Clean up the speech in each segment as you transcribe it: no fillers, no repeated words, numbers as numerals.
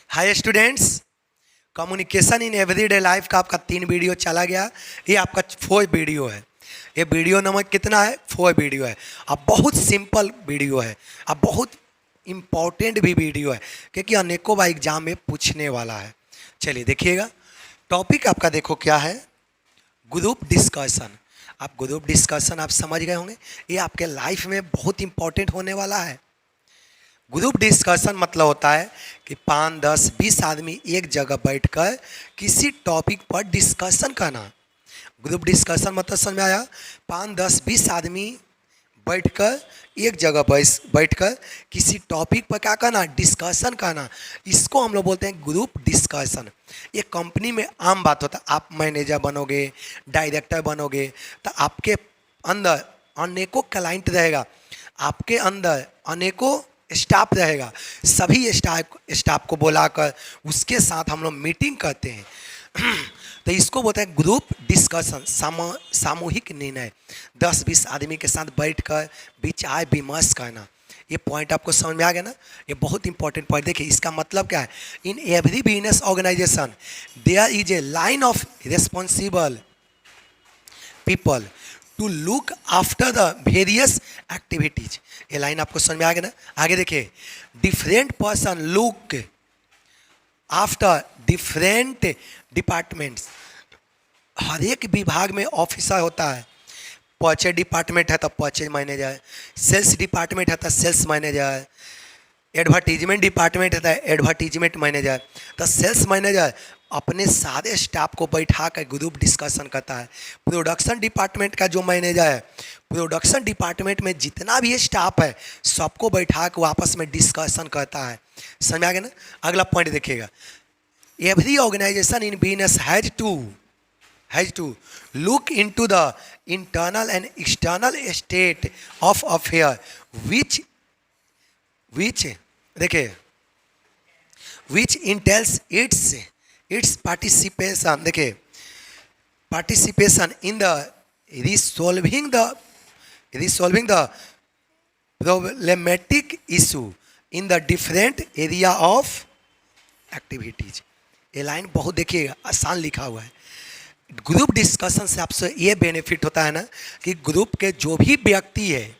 Hi students, communication in everyday life का आपका 3 video चला गया। ये आपका 4 वीडियो है। ये वीडियो नंबर कितना है? 4 वीडियो है। अब बहुत सिंपल वीडियो है, अब बहुत इम्पॉर्टेंट भी वीडियो है क्योंकि अनेकों बार एग्जाम में पूछने वाला है। चलिए देखिएगा, टॉपिक आपका देखो क्या है, ग्रुप डिस्कशन। आप ग्रुप डिस्कशन आप समझ गए होंगे, ये आपके लाइफ में बहुत इंपॉर्टेंट होने वाला है। ग्रुप डिस्कशन मतलब होता है कि 5, 10, 20 आदमी एक जगह बैठकर किसी टॉपिक पर डिस्कशन करना। ग्रुप डिस्कशन मतलब समझ में आया? 5, 10, 20 आदमी बैठकर एक जगह बैठकर किसी टॉपिक पर क्या करना? डिस्कशन करना। इसको हम लोग बोलते हैं ग्रुप डिस्कशन। ये कंपनी में आम बात होता है। आप मैनेजर बनोगे, डायरेक्टर बनोगे तो आपके अंदर अनेकों क्लाइंट रहेगा, आपके अंदर अनेकों स्टाफ रहेगा। सभी स्टाफ को बुलाकर उसके साथ हम लोग मीटिंग करते हैं। तो इसको बोलते हैं ग्रुप डिस्कशन, सामूहिक निर्णय। 10-20 आदमी के साथ बैठकर विचार विमर्श करना। ये पॉइंट आपको समझ में आ गया ना? ये बहुत इंपॉर्टेंट पॉइंट। देखिए इसका मतलब क्या है, in every business organization there is a line of responsible people to look after the various activities. ये लाइन आपको समझ में आ गया ना? आगे देखिए, different person look after different departments. हर एक विभाग में ऑफिसर होता है। परचेज डिपार्टमेंट है तो परचेज मैनेजर, सेल्स डिपार्टमेंट है तो सेल्स मैनेजर, एडवर्टीजमेंट डिपार्टमेंट है तो एडवर्टीजमेंट मैनेजर। तो सेल्स मैनेजर अपने सारे स्टाफ को बैठा कर ग्रुप डिस्कशन करता है। प्रोडक्शन डिपार्टमेंट का जो मैनेजर है, प्रोडक्शन डिपार्टमेंट में जितना भी स्टाफ है सबको बैठा कर आपस में डिस्कशन करता है। समझ में आ गया ना? अगला पॉइंट देखिएगा, every organization in business has to look into the internal and external state of affair which देखिए विच इंटेल्स इट्स पार्टिसिपेशन। देखिए participation in the resolving the problematic issue in the different area of activities. ये लाइन बहुत देखिए आसान लिखा हुआ है। ग्रुप डिस्कशन से आपसे ये बेनिफिट होता है ना कि ग्रुप के जो भी व्यक्ति है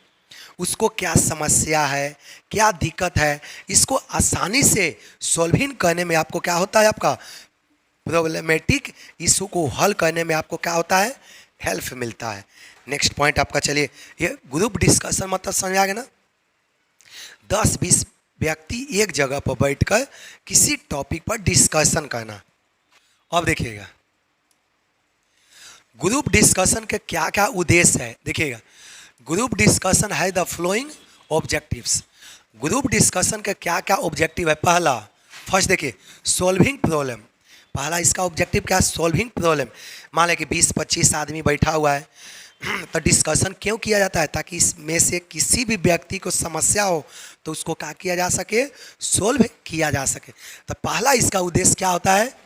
उसको क्या समस्या है, क्या दिक्कत है, इसको आसानी से सॉल्विंग करने में आपको क्या होता है, आपका प्रॉब्लमेटिक इशू को हल करने में आपको क्या होता है, हेल्प मिलता है। नेक्स्ट पॉइंट आपका, चलिए ये ग्रुप डिस्कशन मतलब समझ आ गया ना? 10-20 व्यक्ति एक जगह पर बैठकर किसी टॉपिक पर डिस्कशन करना। अब देखिएगा ग्रुप डिस्कशन के क्या क्या उद्देश्य है। देखिएगा, ग्रुप डिस्कशन है the flowing objectives. Group discussion के क्या क्या ऑब्जेक्टिव है? पहला, फर्स्ट देखिए, सॉल्विंग प्रॉब्लम। पहला इसका ऑब्जेक्टिव क्या है? Solving problem. मान लें कि 20-25 आदमी बैठा हुआ है तो डिस्कशन क्यों किया जाता है? ताकि इसमें से किसी भी व्यक्ति को समस्या हो तो उसको क्या किया जा सके, सोल्व किया जा सके। तो पहला इसका उद्देश्य क्या होता है?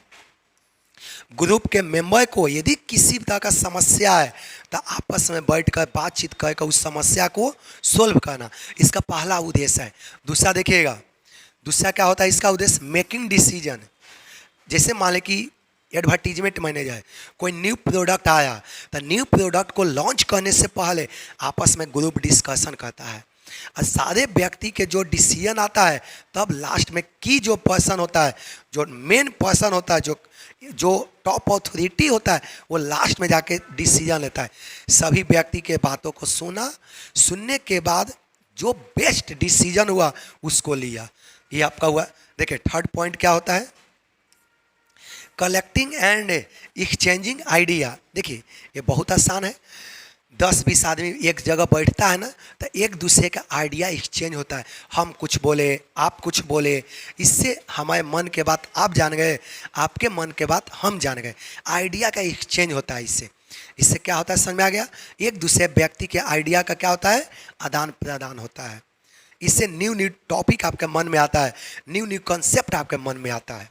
ग्रुप के मेंबर को यदि किसी तरह का समस्या है तो आपस में बैठकर बातचीत करके उस समस्या को सोल्व करना, इसका पहला उद्देश्य है। दूसरा देखिएगा, दूसरा क्या होता है इसका उद्देश्य? Making decision. जैसे मान लें कि एडवर्टीजमेंट मैनेजर है, कोई न्यू प्रोडक्ट आया तो न्यू प्रोडक्ट को लॉन्च करने से पहले आपस में ग्रुप डिस्कशन करता है और सारे व्यक्ति के जो डिसीजन आता है तब लास्ट में की जो पर्सन होता है, जो मेन पर्सन होता है, जो टॉप अथॉरिटी होता है, वो लास्ट में जाके डिसीजन लेता है। सभी व्यक्ति के बातों को सुनने के बाद जो बेस्ट डिसीजन हुआ उसको लिया। ये आपका हुआ। देखिए थर्ड पॉइंट क्या होता है? Collecting and exchanging idea. देखिए ये बहुत आसान है। 10-20 आदमी एक जगह बैठता है ना तो एक दूसरे का आइडिया एक्सचेंज होता है। हम कुछ बोले, आप कुछ बोले, इससे हमारे मन के बात आप जान गए, आपके मन के बात हम जान गए। आइडिया का एक्सचेंज होता है। इससे क्या होता है, समझ में आ गया? एक दूसरे व्यक्ति के आइडिया का क्या होता है, आदान प्रदान होता है। इससे न्यू टॉपिक आपके मन में आता है, न्यू कंसेप्ट आपके मन में आता है।